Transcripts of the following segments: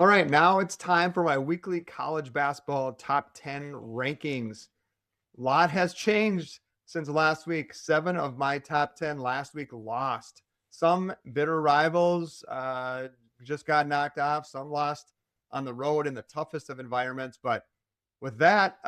All right, now it's time for my weekly college basketball top 10 rankings. A lot has changed since last week. 7 of my top 10 last week lost. Some bitter rivals just got knocked off. Some lost on the road in the toughest of environments. But with that,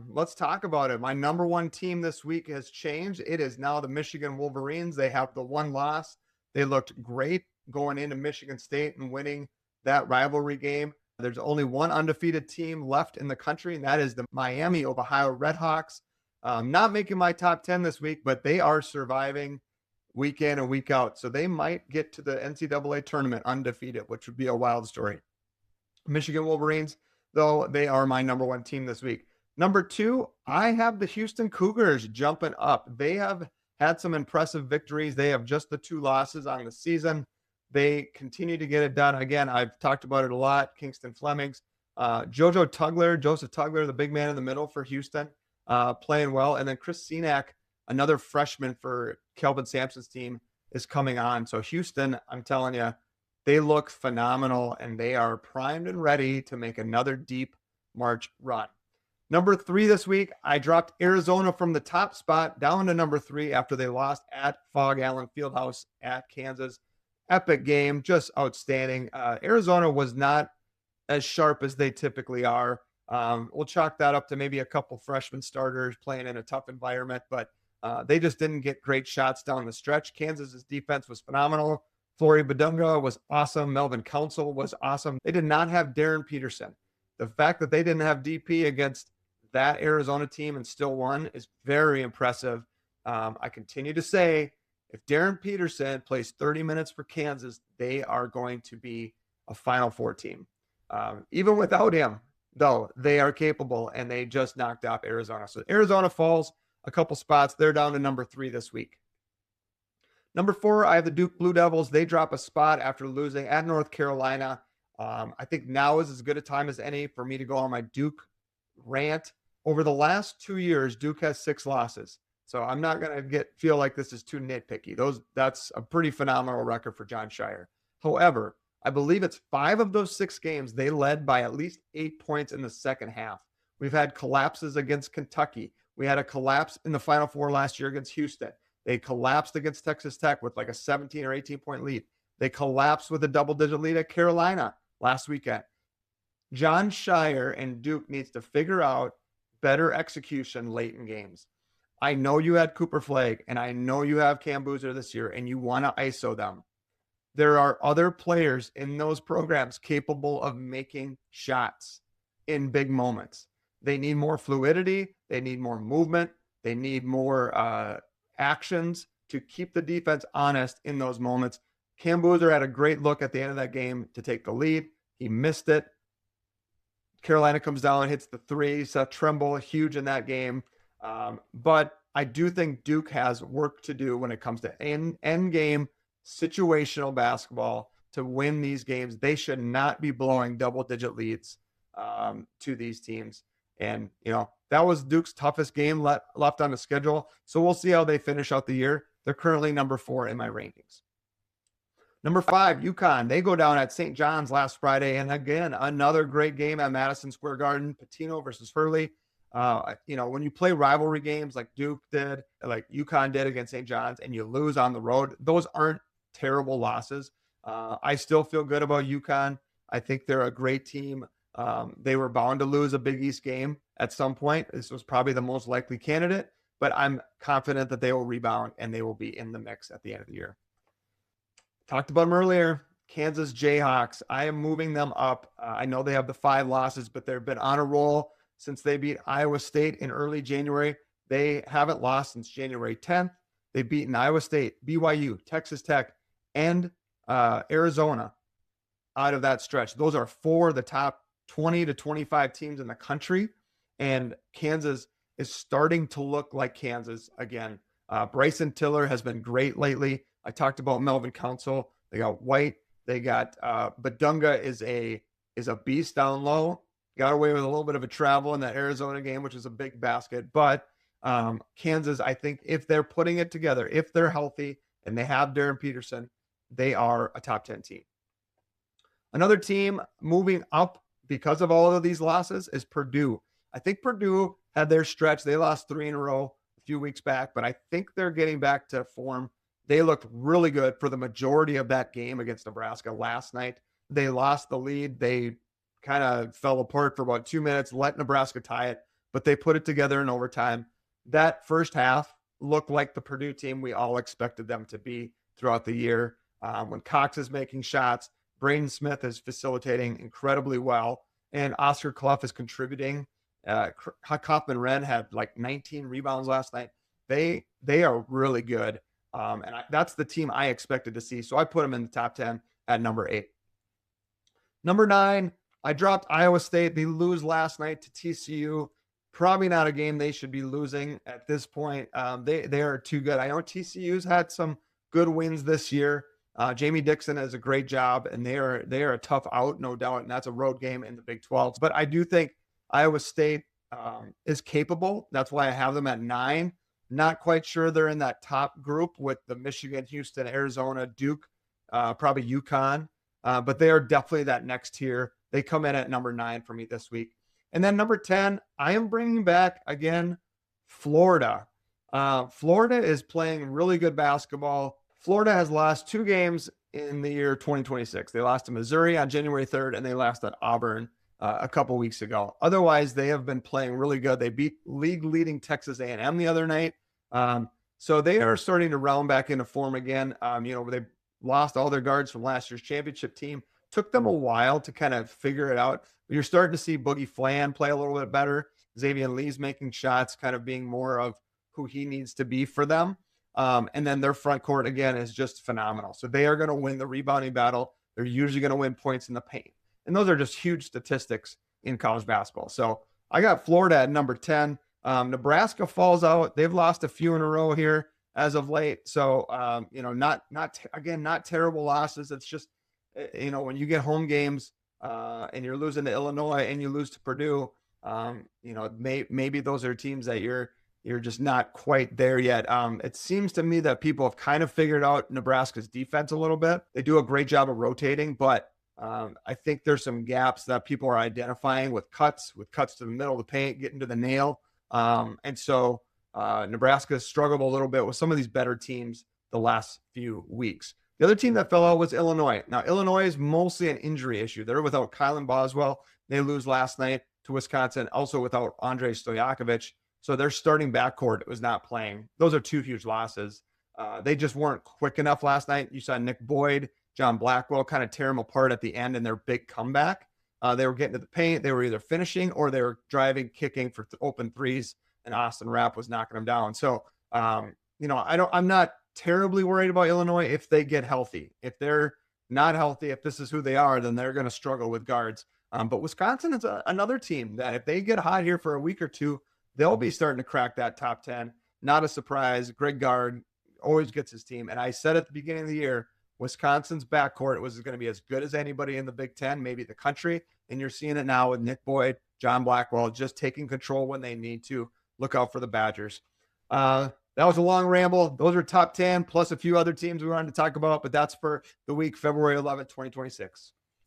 let's talk about it. My number one team this week has changed. It is now the Michigan Wolverines. They have the one loss. They looked great going into Michigan State and winning that rivalry game. There's only one undefeated team left in the country, and that is the Miami of Ohio Redhawks. Not making my top 10 this week, but they are surviving week in and week out. So they might get to the NCAA tournament undefeated, which would be a wild story. Michigan Wolverines, though, they are my number one team this week. Number two, I have the Houston Cougars jumping up. They have had some impressive victories. They have just the 2 losses on the season. They continue to get it done. Again, I've talked about it a lot. Kingston Flemings, Joseph Tugler, the big man in the middle for Houston, playing well. And then Chris Senack, another freshman for Kelvin Sampson's team, is coming on. So Houston, I'm telling you, they look phenomenal, and they are primed and ready to make another deep March run. Number 3 this week, I dropped Arizona from the top spot down to number 3 after they lost at Fog Allen Fieldhouse at Kansas. Epic game, just outstanding. Arizona was not as sharp as they typically are. We'll chalk that up to maybe a couple freshman starters playing in a tough environment, but they just didn't get great shots down the stretch. Kansas's defense was phenomenal. Flory Badunga was awesome. Melvin Council was awesome. They did not have Darren Peterson. The fact that they didn't have DP against that Arizona team and still won is very impressive. I continue to say, if Darren Peterson plays 30 minutes for Kansas, they are going to be a Final Four team. Even without him, though, they are capable, and they just knocked off Arizona. So Arizona falls a couple spots. They're down to number 3 this week. Number 4, I have the Duke Blue Devils. They drop a spot after losing at North Carolina. I think now is as good a time as any for me to go on my Duke rant. Over the last 2 years, Duke has 6 losses. So I'm not going to feel like this is too nitpicky. That's a pretty phenomenal record for John Shire. However, I believe it's 5 of those 6 games they led by at least 8 points in the second half. We've had collapses against Kentucky. We had a collapse in the Final Four last year against Houston. They collapsed against Texas Tech with like a 17 or 18-point lead. They collapsed with a double-digit lead at Carolina last weekend. John Shire and Duke needs to figure out better execution late in games. I know you had Cooper Flagg, and I know you have Cam Boozer this year, and you want to ISO them. There are other players in those programs capable of making shots in big moments. They need more fluidity. They need more movement. They need more actions to keep the defense honest in those moments. Cam Boozer had a great look at the end of that game to take the lead. He missed it. Carolina comes down, hits the 3. Seth Trimble, huge in that game. But I do think Duke has work to do when it comes to end game situational basketball to win these games. They should not be blowing double-digit leads to these teams. And, that was Duke's toughest game left on the schedule. So we'll see how they finish out the year. They're currently number 4 in my rankings. Number 5, UConn. They go down at St. John's last Friday. And again, another great game at Madison Square Garden, Patino versus Hurley. When you play rivalry games like Duke did, like UConn did against St. John's, and you lose on the road, those aren't terrible losses. I still feel good about UConn. I think they're a great team. They were bound to lose a Big East game at some point. This was probably the most likely candidate, but I'm confident that they will rebound and they will be in the mix at the end of the year. Talked about them earlier. Kansas Jayhawks. I am moving them up. I know they have the 5 losses, but they've been on a roll since they beat Iowa State in early January. They haven't lost since January 10th. They've beaten Iowa State, BYU, Texas Tech, and Arizona out of that stretch. Those are 4 of the top 20 to 25 teams in the country. And Kansas is starting to look like Kansas again. Bryson Tiller has been great lately. I talked about Melvin Council. They got White. They got Badunga is a beast down low. Got away with a little bit of a travel in that Arizona game, which is a big basket. But Kansas, I think if they're putting it together, if they're healthy and they have Darren Peterson, they are a top 10 team. Another team moving up because of all of these losses is Purdue. I think Purdue had their stretch. They lost 3 in a row a few weeks back, but I think they're getting back to form. They looked really good for the majority of that game against Nebraska last night. They lost the lead. They kind of fell apart for about 2 minutes, let Nebraska tie it, but they put it together in overtime. That first half looked like the Purdue team we all expected them to be throughout the year. When Cox is making shots, Braden Smith is facilitating incredibly well, and Oscar Clough is contributing. Kaufman Wren had like 19 rebounds last night. They are really good, and that's the team I expected to see. So I put them in the top 10 at number 8. Number 9, I dropped Iowa State. They lose last night to TCU. Probably not a game they should be losing at this point. They are too good. I know TCU's had some good wins this year. Jamie Dixon does a great job, and they are a tough out, no doubt, and that's a road game in the Big 12. But I do think Iowa State is capable. That's why I have them at 9. Not quite sure they're in that top group with the Michigan, Houston, Arizona, Duke, probably UConn, but they are definitely that next tier. They come in at number 9 for me this week. And then number 10, I am bringing back, again, Florida. Florida is playing really good basketball. Florida has lost 2 games in the year 2026. They lost to Missouri on January 3rd, and they lost at Auburn a couple weeks ago. Otherwise, they have been playing really good. They beat league-leading Texas A&M the other night. So they are starting to round back into form again. They lost all their guards from last year's championship team. Took them a while to kind of figure it out. You're starting to see Boogie Flan play a little bit better. Xavier Lee's making shots, kind of being more of who he needs to be for them. And then their front court, again, is just phenomenal. So they are going to win the rebounding battle. They're usually going to win points in the paint. And those are just huge statistics in college basketball. So I got Florida at number 10. Nebraska falls out. They've lost a few in a row here as of late. So, not terrible losses. It's just, when you get home games and you're losing to Illinois and you lose to Purdue, maybe those are teams that you're just not quite there yet. It seems to me that people have kind of figured out Nebraska's defense a little bit. They do a great job of rotating, but I think there's some gaps that people are identifying with cuts to the middle of the paint, getting to the nail. And so Nebraska struggled a little bit with some of these better teams the last few weeks. The other team that fell out was Illinois. Now, Illinois is mostly an injury issue. They're without Kylan Boswell. They lose last night to Wisconsin, also without Andrei Stojakovic. So their starting backcourt was not playing. Those are 2 huge losses. They just weren't quick enough last night. You saw Nick Boyd, John Blackwell kind of tear them apart at the end in their big comeback. They were getting to the paint. They were either finishing or they were driving, kicking for open threes, and Austin Rapp was knocking them down. So, I'm not terribly worried about Illinois if they get healthy. If they're not healthy, if this is who they are, then they're going to struggle with guards. But Wisconsin is another team that if they get hot here for a week or two, they'll be starting to crack that top 10. Not a surprise. Greg Gard always gets his team. And I said at the beginning of the year, Wisconsin's backcourt was going to be as good as anybody in the Big Ten, maybe the country. And you're seeing it now with Nick Boyd, John Blackwell, just taking control when they need to. Look out for the Badgers. That was a long ramble. Those are top 10 plus a few other teams we wanted to talk about, but that's for the week, February 11th, 2026.